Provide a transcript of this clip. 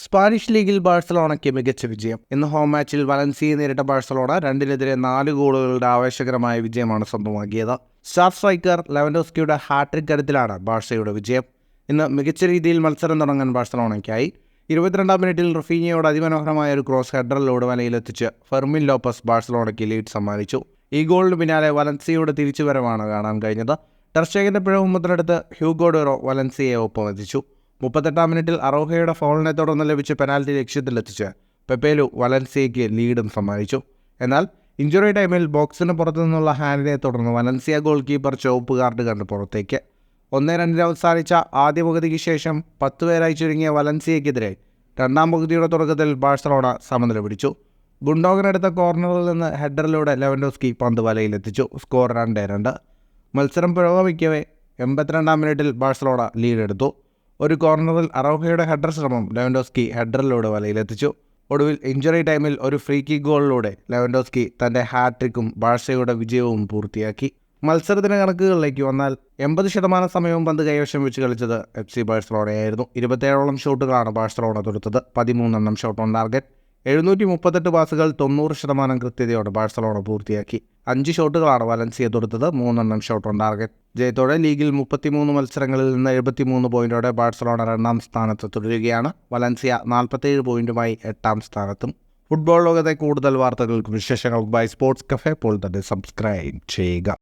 Spanish ലീഗിൽ ബാഴ്സലോണയ്ക്ക് മികച്ച വിജയം. ഇന്ന് ഹോം മാച്ചിൽ വലൻസിയെ നേരിട്ട ബാഴ്സലോണ 2-4 ഗോളുകളുടെ ആവേശകരമായ വിജയമാണ് സ്വന്തമാക്കിയത്. സ്റ്റാർ സ്ട്രൈക്കർ ലെവൻഡോസ്കിയുടെ ഹാട്രിക് കരുത്തിലാണ് ബാഴ്സയുടെ വിജയം. ഇന്ന് മികച്ച രീതിയിൽ മത്സരം തുടങ്ങാൻ ബാഴ്സലോണയ്ക്കായി. 22-ാം മിനിറ്റിൽ റഫീഞ്ഞയോട് അതിമനോഹരമായ ഒരു ക്രോസ് ഹെഡറിലൂടെ വലയിലെത്തിച്ച് ഫെർമിൻ ലോപ്പസ് ബാഴ്സലോണയ്ക്ക് ലീഡ് സമ്മാനിച്ചു. ഈ ഗോളിന് പിന്നാലെ വലൻസിയയുടെ തിരിച്ചുവരവാണ് കാണാൻ കഴിഞ്ഞത്. ടെർ സ്റ്റേഗന്റെ പിഴവ് മുതലെടുത്ത് ഹ്യൂഗോ ഡെറോ വലൻസിയയെ ഒപ്പമെത്തിച്ചു. 38-ാം മിനിറ്റിൽ അറോഹയുടെ ഫൗളിനെ തുടർന്ന് ലഭിച്ച പെനാൽറ്റി ലക്ഷ്യത്തിലെത്തിച്ച് പെപ്പേലു വലൻസിയയ്ക്ക് ലീഡും സമ്മാനിച്ചു. എന്നാൽ ഇഞ്ചുറി ടൈമിൽ ബോക്സിന് പുറത്തു നിന്നുള്ള ഹാൻഡിനെ തുടർന്ന് വലൻസിയ ഗോൾ കീപ്പർ ചുവപ്പ് കാർഡ് കണ്ട് പുറത്തേക്ക്. 1-2 അവസാനിച്ച ആദ്യ പകുതിക്ക് ശേഷം 10 പേരായി ചുരുങ്ങിയ വലൻസിയയ്ക്കെതിരെ രണ്ടാം പകുതിയുടെ തുടക്കത്തിൽ ബാഴ്സലോണ സമനില പിടിച്ചു. ഗുണ്ടോഗനെടുത്ത കോർണറിൽ നിന്ന് ഹെഡറിലൂടെ ലെവൻഡോസ്കി പന്ത് വലയിലെത്തിച്ചു. സ്കോർ 2-2. മത്സരം പുരോഗമിക്കവേ 82-ാം മിനിറ്റിൽ ബാഴ്സലോണ ലീഡെടുത്തു. ഒരു കോർണറിൽ അറോഹയുടെ ഹെഡർ ശ്രമം ലെവൻഡോസ്കി ഹെഡറിലൂടെ വലയിലെത്തിച്ചു. ഒടുവിൽ ഇഞ്ചുറി ടൈമിൽ ഒരു ഫ്രീ കിക്ക് ഗോളിലൂടെ ലെവൻഡോസ്കി തൻ്റെ ഹാട്രിക്കും ബാഴ്സയുടെ വിജയവും പൂർത്തിയാക്കി. മത്സരത്തിന് കണക്കുകളിലേക്ക് വന്നാൽ 80% സമയവും പന്ത് കൈവശം വെച്ച് കളിച്ചത് FC ബാഴ്സലോണയായിരുന്നു. 27ഓളം ഷോട്ടുകളാണ് ബാഴ്സലോണ തൊടുത്തത്. 13 ഷോട്ട് ഓൺ ടാർഗറ്റ്. 738 പാസുകൾ 90% കൃത്യതയോടെ ബാഴ്സലോണ പൂർത്തിയാക്കി. 5 ഷോട്ടുകളാണ് വലൻസിയ തൊടുത്തത്. 3 ഷോട്ട് ഓൺ ടാർഗറ്റ്. ജയത്തോടെ ലീഗിൽ 33 മത്സരങ്ങളിൽ നിന്ന് 73 പോയിന്റോടെ ബാഴ്സലോണ 2ാം സ്ഥാനത്ത് തുടരുകയാണ്. വലൻസിയ 47 പോയിന്റുമായി 8ാം സ്ഥാനത്തും. ഫുട്ബോൾ ലോകത്തെ കൂടുതൽ വാർത്തകൾക്കും വിശേഷങ്ങൾക്കുമായി സ്പോർട്സ് കഫേ ഇപ്പോൾ തന്നെ സബ്സ്ക്രൈബ് ചെയ്യുക.